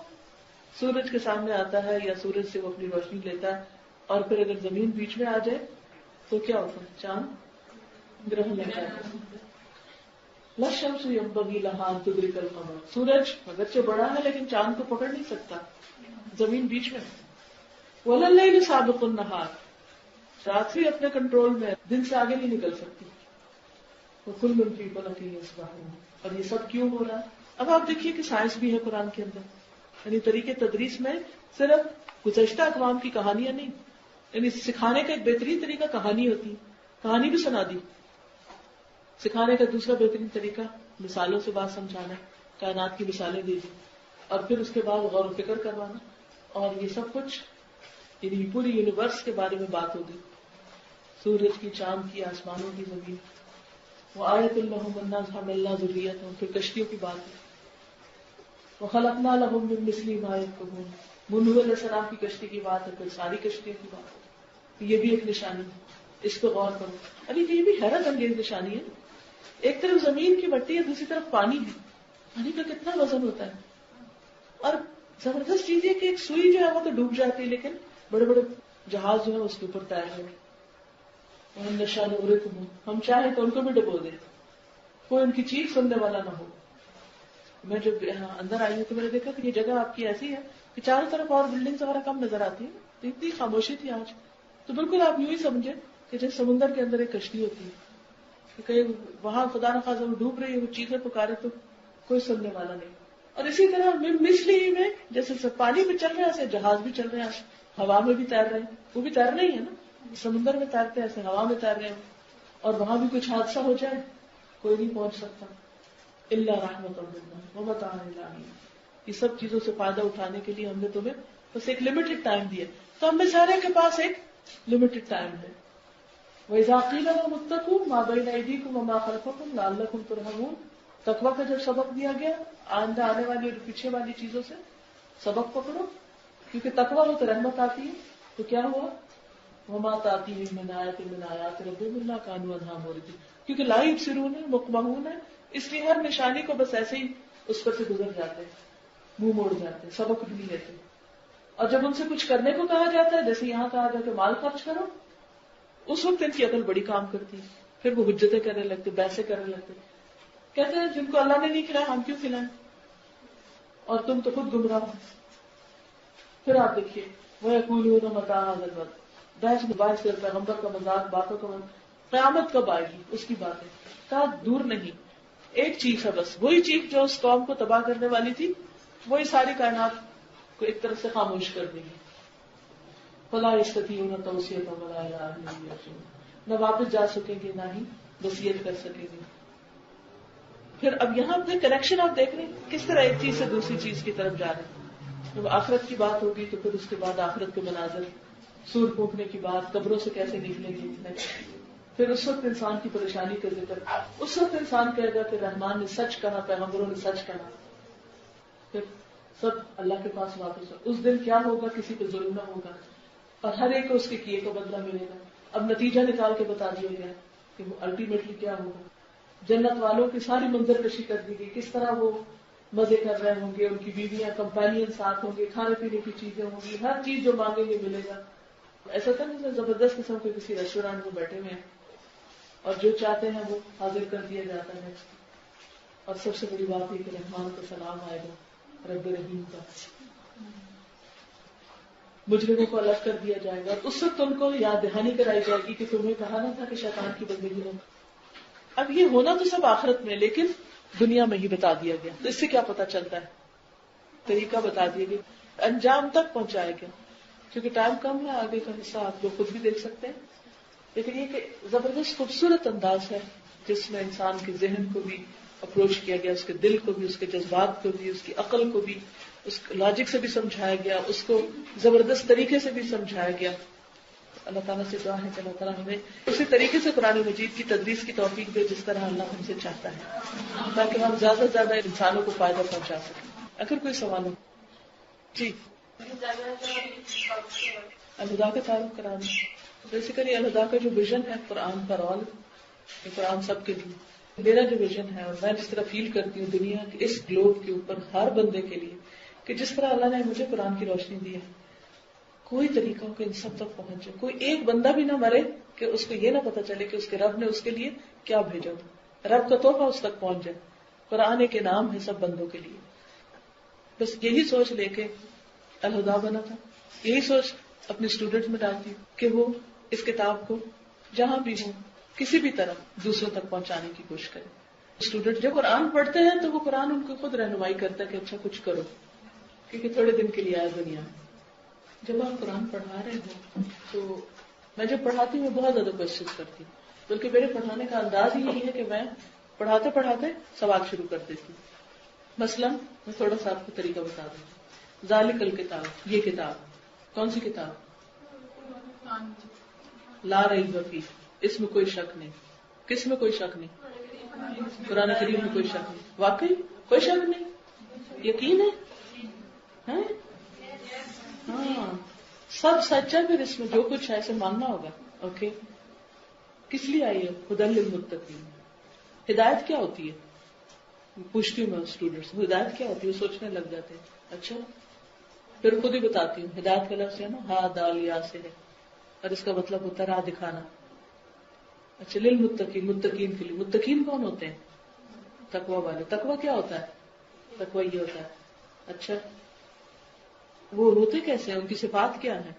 سورج کے سامنے آتا ہے یا سورج سے وہ اپنی روشنی لیتا ہے, اور پھر اگر زمین بیچ میں آ جائے تو کیا ہوتا ہے؟ چاند گرہن لگ جاتا ہے. لا الشمس ينبغي لها ان تدرك القمر, سورج اگرچہ بڑا ہے لیکن چاند کو پکڑ نہیں سکتا, زمین بیچ میں. وَلَلَّيْلُ سَابِقُ النَّهَارِ، رات بھی اپنے کنٹرول میں، دن سے آگے نہیں نکل سکتی. وَكُلٌّ فِي فَلَكٍ يَسْبَحُونَ. اور یہ سب کیوں ہو رہا ہے؟ اب آپ دیکھیے کہ سائنس بھی ہے قرآن کے اندر. یعنی طریقے تدریس میں صرف گزشتہ اقوام کی کہانیاں نہیں، یعنی سکھانے کا ایک بہترین طریقہ کہانی ہوتی ہے، کہانی بھی سنا دی. سکھانے کا دوسرا بہترین طریقہ مثالوں سے بات سمجھانا، کائنات کی مثالیں دے دی، اور پھر اس کے بعد غور و فکر کروانا. اور یہ سب کچھ یعنی پوری یونیورس کے بارے میں بات ہوگی، سورج کی، چاند کی، آسمانوں کی، زمین. وآیۃ لہم انا حملنا ذریتہم، پھر کشتیوں کی بات ہے. وخلقنا لہم من مثلہ ما یرکبون، نوح علیہ السلام کی کشتی کی بات ہے، پھر ساری کشتیوں کی بات ہے. یہ بھی ایک نشانی ہے، اس پہ غور کرو. ابھی یہ بھی حیرت انگیز نشانی ہے. ایک طرف زمین کی مٹی ہے، دوسری طرف پانی ہے. پانی کا کتنا وزن ہوتا ہے. اور زبردست چیز یہ کہ ایک سوئی جو ہے وہ تو ڈوب جاتی ہے، لیکن بڑے بڑے جہاز جو ہے اس کے اوپر تیر ہے. وَإِن نَشَأْ نُغْرِقْهُمْ، ہم چاہیں تو ان کو بھی ڈبو دیں، کوئی ان کی چیخ سننے والا نہ ہو. میں جب اندر آئی ہوں تو میں نے دیکھا کہ یہ جگہ آپ کی ایسی ہے کہ چاروں طرف اور بلڈنگز وغیرہ کم نظر آتی ہیں، تو اتنی خاموشی تھی آج. تو بالکل آپ یوں ہی سمجھے کہ جیسے سمندر کے اندر ایک کشتی ہوتی ہے، کہ کہیں وہاں خدا نخواستہ وہ ڈوب رہی ہے، وہ چیخیں پکارے تو کوئی سننے والا نہیں. اور اسی طرح مثلی میں جیسے پانی میں چل رہے ہیں ایسے جہاز بھی چل رہے ہیں، ہوا میں بھی تیر رہے ہیں. وہ بھی تیر رہی ہے نا، سمندر میں تیرتے ایسے ہوا میں تیر رہے ہیں. اور وہاں بھی کچھ حادثہ ہو جائے کوئی نہیں پہنچ سکتا. الا رحمۃ منا ومتاع للحین. یہ سب چیزوں سے فائدہ اٹھانے کے لیے ہم نے تمہیں بس ایک لمیٹڈ ٹائم دیا. تو ہم میں سارے کے پاس ایک لمیٹڈ ٹائم ہے. وَإِذَا قِيلَ لَهُمُ اتَّقُوا مَا بَيْنَ أَيْدِيكُمْ وَمَا خَلْفَكُمْ لَعَلَّكُمْ تُرْحَمُونَ. تقویٰ کا جب سبق دیا گیا، آئندہ آنے والی اور پیچھے والی چیزوں سے سبق پکڑو، کیونکہ تقویٰ ہو تو رحمت آتی ہے. تو کیا ہوا؟ وَمَا تَأْتِيهِم مِّنْ آیَةٍ مِّنْ آیَاتِ رَبِّهِمْ إِلَّا كَانُوا عَنْهَا مُعْرِضِينَ. کیونکہ لا یبصرون مقمحون ہے، اس لیے ہر نشانی کو بس ایسے ہی اس پر سے گزر جاتے ہیں، منہ موڑ جاتے ہیں، سبق بھی نہیں لیتے. اور جب ان سے کچھ کرنے کو کہا جاتا ہے، جیسے یہاں کہا جاتا ہے مال خرچ کرو، اس وقت ان کی عقل بڑی کام کرتی ہے. پھر وہ حجتیں کرنے لگتے، بحثیں کرنے لگتے، کہتے ہیں جن کو اللہ نے نہیں کھلایا ہم کیوں کھلائیں، اور تم تو خود گمراہ ہو. پھر آپ دیکھیے وَيَقُولُونَ مَتَىٰ هَٰذَا الْوَعْدُ، بحث مباحث سے پیغمبر کا مذاق، باتوں کا مذاق. قیامت کب آئے گی اس کی بات ہے، کہا دور نہیں، ایک چیخ ہے بس، وہی چیخ جو اس قوم کو تباہ کرنے والی تھی، وہی ساری کائنات کو ایک طرف سے خاموش کر دے گی. فَلَا يَسْتَطِيعُونَ تَوْصِيَةً وَلَا إِلَىٰ أَهْلِهِمْ يَرْجِعُونَ، نہ واپس جا سکیں گے نہ ہی وصیت کر سکیں گے. پھر اب یہاں پہ کنیکشن آپ دیکھ رہے ہیں کس طرح ایک چیز سے دوسری چیز کی طرف جا رہے ہیں. جب آخرت کی بات ہوگی تو پھر اس کے بعد آخرت کے مناظر، سور پھونکنے کی بات، قبروں سے کیسے نکلیں گے، پھر اس وقت انسان کی پریشانی کا ذکر، اس وقت انسان کہے گا کہ رحمان نے سچ کہا، پیغمبروں نے سچ کہا. پھر سب اللہ کے پاس واپس ہو. اس دن کیا ہوگا، کسی پہ ظلم نہ ہوگا اور ہر ایک کو اس کے کیے کا بدلہ ملے گا. اب نتیجہ نکال کے بتا دیا گیا کہ وہ الٹیمیٹلی کیا ہوگا. جنت والوں کی ساری منظر کشی کر دی گئی، کس طرح وہ مزے کر رہے ہوں گے، ان کی بیویاں کمپینین ساتھ ہوں گے، کھانے پینے کی چیزیں ہوں گی، ہر چیز جو مانگیں گے ملے گا. ایسا تھا نہیں زبردست قسم کے کسی ریسٹورینٹ میں بیٹھے ہوئے ہیں اور جو چاہتے ہیں وہ حاضر کر دیا جاتا ہے. اور سب سے بڑی بات یہ کہ رحمان کا سلام آئے گا، رب رحیم کا. مجرموں کو الگ کر دیا جائے گا، اس وقت ان کو یاد دہانی کرائی جائے گی کہ تمہیں کہا نہ تھا کہ شیطان کی بندگی ہو. اب یہ ہونا تو سب آخرت میں، لیکن دنیا میں ہی بتا دیا گیا. تو اس سے کیا پتا چلتا ہے؟ طریقہ بتا دیا گیا، انجام تک پہنچایا گیا. کیونکہ ٹائم کم ہے، آگے کا حصہ آپ لوگ خود بھی دیکھ سکتے ہیں. لیکن یہ کہ زبردست خوبصورت انداز ہے جس میں انسان کے ذہن کو بھی اپروچ کیا گیا، اس کے دل کو بھی، اس کے جذبات کو بھی، اس کی عقل کو بھی، اس لاجک سے بھی سمجھایا گیا، اس کو زبردست طریقے سے بھی سمجھایا گیا. اللہ تعالیٰ سے دعا ہے کہ اللہ تعالیٰ ہمیں اسی طریقے سے قرآن مجید کی تدریس کی توفیق دے جس طرح اللہ ہم سے چاہتا ہے، تاکہ ہم زیادہ سے زیادہ انسانوں کو فائدہ پہنچا سکیں. اگر کوئی سوال ہو جی. الہدا کا تعارف کرانا، بیسیکلی الہدا کا جو ویژن ہے قرآن پر آل، قرآن سب کے لیے. میرا جو ویژن ہے اور میں جس طرح فیل کرتی ہوں دنیا کے اس گلوب کے اوپر ہر بندے کے لیے، کہ جس طرح اللہ نے مجھے قرآن کی روشنی دی ہے، کوئی طریقہ ہو کہ ان سب تک پہنچے. کوئی ایک بندہ بھی نہ مرے کہ اس کو یہ نہ پتا چلے کہ اس کے رب نے اس کے لیے کیا بھیجا، رب کا تحفہ اس تک پہنچ جائے. قرآن ایک انعام ہے سب بندوں کے لیے. بس یہی سوچ لے کے الہدا بنا تھا، یہی سوچ اپنے اسٹوڈنٹ میں ڈالتی ہوں کہ وہ اس کتاب کو جہاں بھی ہوں کسی بھی طرح دوسروں تک پہنچانے کی کوشش کریں. اسٹوڈنٹ جب قرآن پڑھتے ہیں تو وہ قرآن ان کو خود رہنمائی کرتا ہے کہ اچھا کچھ کرو، کیونکہ تھوڑے دن کے لیے آئے دنیا میں. جب آپ قرآن پڑھا رہے ہوں تو میں جب پڑھاتی ہوں میں بہت زیادہ کوشش کرتی ہوں، بلکہ میرے پڑھانے کا انداز ہی یہی ہے کہ میں پڑھاتے پڑھاتے سوال شروع کر دیتی ہوں. مثلا میں تھوڑا سا آپ کو طریقہ بتا دوں. ذالک الکتاب، یہ کتاب کون سی کتاب؟ لا ریب فیہ، اس میں کوئی شک نہیں. کس میں کوئی شک نہیں؟ قرآن کریم میں کوئی شک نہیں. واقعی کوئی شک نہیں؟ یقین ہے؟ ہاں سب سچ ہے. پھر اس میں جو کچھ ہے اسے ماننا ہوگا. اوکے کس لیے آئی ہے؟ ہدی للمتقین. ہدایت کیا ہوتی ہے؟ پوچھتی ہوں میں اسٹوڈینٹس ہدایت کیا ہوتی ہے، وہ سوچنے لگ جاتے ہیں. اچھا پھر خود ہی بتاتی ہوں. ہدایت کا لفظ ہے نا ہا دال یا سے ہے، اور اس کا مطلب ہوتا ہے راہ دکھانا. اچھا للمتقین، متقین کے لیے. متقین کون ہوتے ہیں؟ تقوی والے. تقوی کیا ہوتا ہے؟ تقوی یہ ہوتا ہے. اچھا وہ ہوتے کیسے ہیں؟ ان کی صفات کیا ہے؟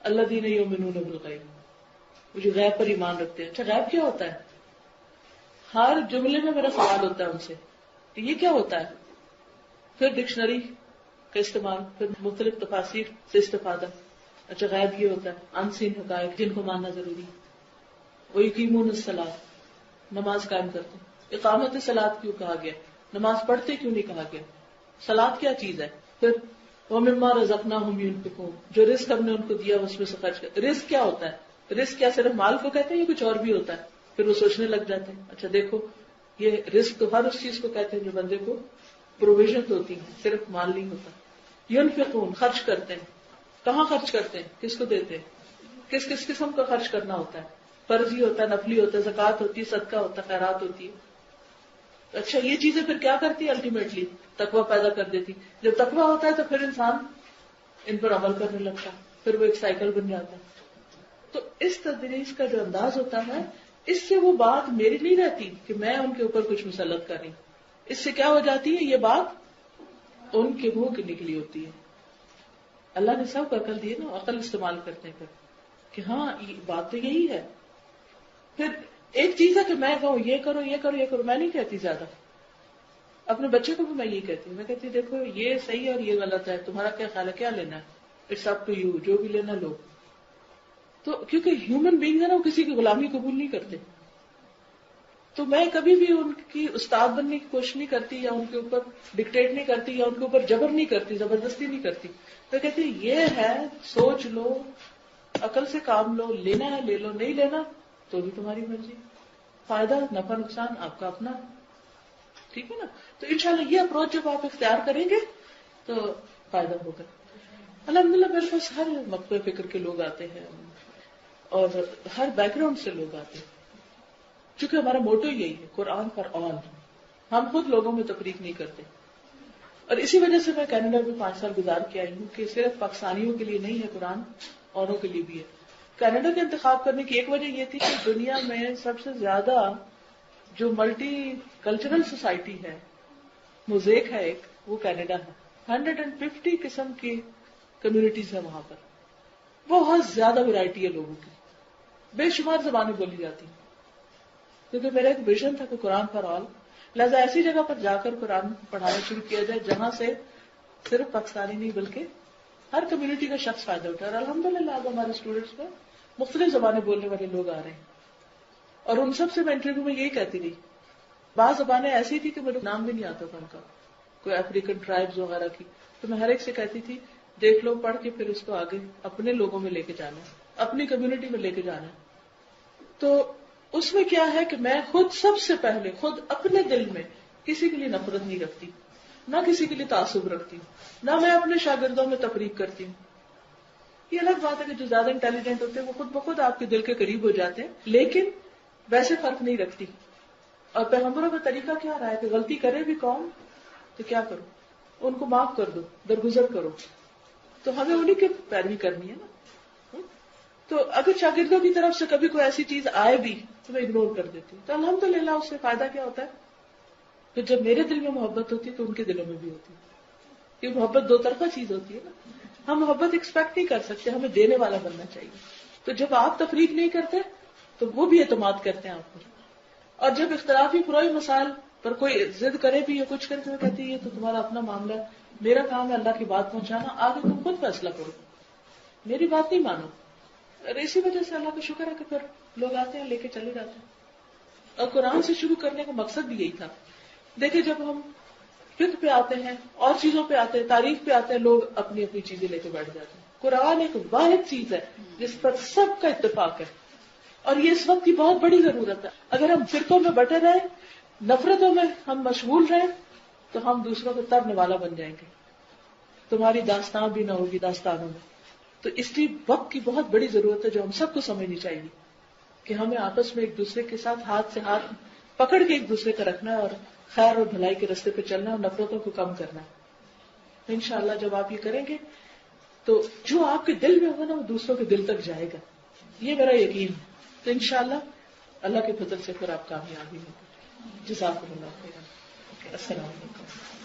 الذین یؤمنون بالغیب، وہ جو غیب پر ایمان رکھتے ہیں. اچھا غیب کیا ہوتا ہے؟ ہر جملے میں میرا سوال ہوتا ہے ان سے کہ یہ کیا ہوتا ہے. پھر ڈکشنری کا استعمال، پھر مختلف تفاسیر سے استفادہ. اچھا غیب یہ ہوتا ہے ان سین حقائق جن کو ماننا ضروری ہے. وَيُقِيمُونَ الصَّلَاةَ، نماز قائم کرتے ہیں. اقامت صلاۃ کیوں کہا گیا؟ نماز پڑھتے کیوں نہیں کہا گیا؟ صلاۃ کیا چیز ہے؟ پھر وَمِمَّا رَزَقْنَاهُمْ يُنْفِقُونَ، جو رزق ہم نے ان کو دیا اس میں سے خرچ کر. رزق کیا ہوتا ہے؟ رزق کیا صرف مال کو کہتے ہیں یا کچھ اور بھی ہوتا ہے؟ پھر وہ سوچنے لگ جاتے ہیں. اچھا دیکھو یہ رزق تو ہر اس چیز کو کہتے ہیں جو بندے کو پروویژن ہوتی ہے، صرف مال نہیں ہوتا. ينفقون خرچ کرتے ہیں. کہاں خرچ کرتے ہیں؟ کس کو دیتے ہیں؟ کس کس قسم کا خرچ کرنا ہوتا ہے؟ فرضی ہوتا ہے، نفلی ہوتا ہے، زکوٰۃ ہوتی ہے، صدقہ ہوتا ہے، خیرات ہوتی ہے. اچھا یہ چیزیں پھر کیا کرتی ہے؟ الٹیمیٹلی تقویٰ پیدا کر دیتی. جب تقویٰ ہوتا ہے تو پھر انسان ان پر عمل کرنے لگتا ہے، پھر وہ ایک سائیکل بن جاتا ہے. تو اس تدریس کا جو انداز ہوتا ہے اس سے وہ بات میری نہیں رہتی کہ میں ان کے اوپر کچھ مسلط کر رہی. اس سے کیا ہو جاتی ہے؟ یہ بات ان کے منہ کی نکلی ہوتی ہے. اللہ نے سب کو عقل دی ہے نا، عقل استعمال کرتے ہیں پھر کہ ہاں یہ بات تو یہی ہے. پھر ایک چیز ہے کہ میں کہوں یہ کرو یہ کرو یہ کرو، میں نہیں کہتی زیادہ. اپنے بچے کو بھی میں یہ کہتی ہوں، میں کہتی دیکھو یہ صحیح ہے اور یہ غلط ہے، تمہارا کیا خیال ہے، کیا لینا ہے؟ اٹس اپ ٹو یو، جو بھی لینا لو. تو کیونکہ ہیومن بینگ ہے نا، وہ کسی کی غلامی قبول نہیں کرتے. تو میں کبھی بھی ان کی استاد بننے کی کوشش نہیں کرتی یا ان کے اوپر ڈکٹیٹ نہیں کرتی یا ان کے اوپر جبر نہیں کرتی، زبردستی نہیں کرتی. تو کہتی یہ ہے، سوچ لو، عقل سے کام لو، لینا ہے لے لو، نہیں لینا تو بھی تمہاری مرضی. فائدہ نفع نقصان آپ کا اپنا، ٹھیک ہے نا. تو انشاءاللہ یہ اپروچ جب آپ اختیار کریں گے تو فائدہ ہوگا. الحمدللہ میرے پاس ہر مکتب فکر کے لوگ آتے ہیں اور ہر بیک گراؤنڈ سے لوگ آتے ہیں، چونکہ ہمارا موٹو یہی ہے قرآن فار آل. ہم خود لوگوں میں تفریق نہیں کرتے. اور اسی وجہ سے میں کینیڈا میں 5 سال گزار کے آئی ہوں کہ صرف پاکستانیوں کے لیے نہیں ہے قرآن، اوروں کے لیے بھی ہے. کینیڈا کا انتخاب کرنے کی ایک وجہ یہ تھی کہ دنیا میں سب سے زیادہ جو ملٹی کلچرل سوسائٹی ہے، موزیک ہے ایک، وہ کینیڈا ہے. 150 قسم کی کمیونٹیز ہیں وہاں پر. بہت زیادہ ورائٹی ہے لوگوں کی، بے شمار زبانیں بولی جاتی ہیں. کیونکہ میرا ایک ویژن تھا کہ قرآن فار آل، لہذا ایسی جگہ پر جا کر قرآن پڑھانا شروع کیا جائے جہاں سے صرف پاکستانی نہیں بلکہ ہر کمیونٹی کا شخص فائدہ اٹھا. اور الحمدللہ اب ہمارے اسٹوڈینٹس میں مختلف زبانیں بولنے والے لوگ آ رہے ہیں. اور ان سب سے میں انٹرویو میں یہی کہتی رہی. بعض زبانیں ایسی تھی کہ مجھے نام بھی نہیں آتا تھا ان کا، کوئی افریقن ٹرائبز وغیرہ کی. تو میں ہر ایک سے کہتی تھی دیکھ لو، پڑھ کے پھر اس کو آگے اپنے لوگوں میں لے کے جانا ہے، اپنی کمیونٹی میں لے کے جانا ہے. تو اس میں کیا ہے کہ میں خود سب سے پہلے خود اپنے دل میں کسی کے لیے نفرت نہیں رکھتی، نہ کسی کے لیے تعصب رکھتی ہوں، نہ میں اپنے شاگردوں میں تفریق کرتی ہوں. یہ الگ بات ہے کہ جو زیادہ انٹیلیجنٹ ہوتے ہیں وہ خود بخود آپ کے دل کے قریب ہو جاتے ہیں، لیکن ویسے فرق نہیں رکھتی. اور پیغمبروں کا طریقہ کیا رہا ہے کہ غلطی کرے بھی قوم تو کیا کرو، ان کو معاف کر دو، درگزر کرو. تو ہمیں انہی کی پیروی کرنی ہے نا. تو اگر شاگردوں کی طرف سے کبھی کوئی ایسی چیز آئے بھی تو میں اگنور کر دیتی ہوں. تو الحمدللہ اس سے فائدہ کیا ہوتا ہے کہ جب میرے دل میں محبت ہوتی ہے تو ان کے دلوں میں بھی ہوتی ہے. یہ محبت دو طرفہ چیز ہوتی ہے نا. ہم محبت ایکسپیکٹ نہیں کر سکتے، ہمیں دینے والا بننا چاہیے. تو جب آپ تفریق نہیں کرتے تو وہ بھی اعتماد کرتے ہیں آپ پر. اور جب اختلافی فروعی مسائل پر کوئی ضد کرے بھی یا کچھ کرے تو کہتی ہے یہ تو تمہارا اپنا معاملہ ہے، میرا کام ہے اللہ کی بات پہنچانا، آگے تم خود فیصلہ کرو، میری بات نہیں مانو. اور اسی وجہ سے اللہ کا شکر ہے کہ پھر لوگ آتے ہیں لے کے چلے جاتے ہیں. اور قرآن سے شروع کرنے کا مقصد بھی یہی تھا. دیکھیں جب ہم فقہ پہ آتے ہیں اور چیزوں پہ آتے ہیں، تاریخ پہ آتے ہیں، لوگ اپنی اپنی چیزیں لے کے بیٹھ جاتے ہیں. قرآن ایک واحد چیز ہے جس پر سب کا اتفاق ہے، اور یہ اس وقت کی بہت بڑی ضرورت ہے. اگر ہم فرقوں میں بٹے رہے، نفرتوں میں ہم مشغول رہے تو ہم دوسروں کو ترنے والا بن جائیں گے، تمہاری داستان بھی نہ ہوگی داستانوں میں. تو اس لیے وقت کی بہت بڑی ضرورت ہے جو ہم سب کو سمجھنی چاہیے کہ ہمیں آپس میں ایک دوسرے کے ساتھ ہاتھ سے ہاتھ پکڑ کے ایک دوسرے کا رکھنا ہے اور خیر اور بھلائی کے راستے پہ چلنا ہے اور نفرتوں کو کم کرنا ہے. انشاءاللہ جب آپ یہ کریں گے تو جو آپ کے دل میں ہوگا نا وہ دوسروں کے دل تک جائے گا، یہ میرا یقین ہے. تو انشاءاللہ اللہ کے فضل سے پھر آپ کامیابی ہوگی. جزاکم اللہ خیرا. السلام علیکم.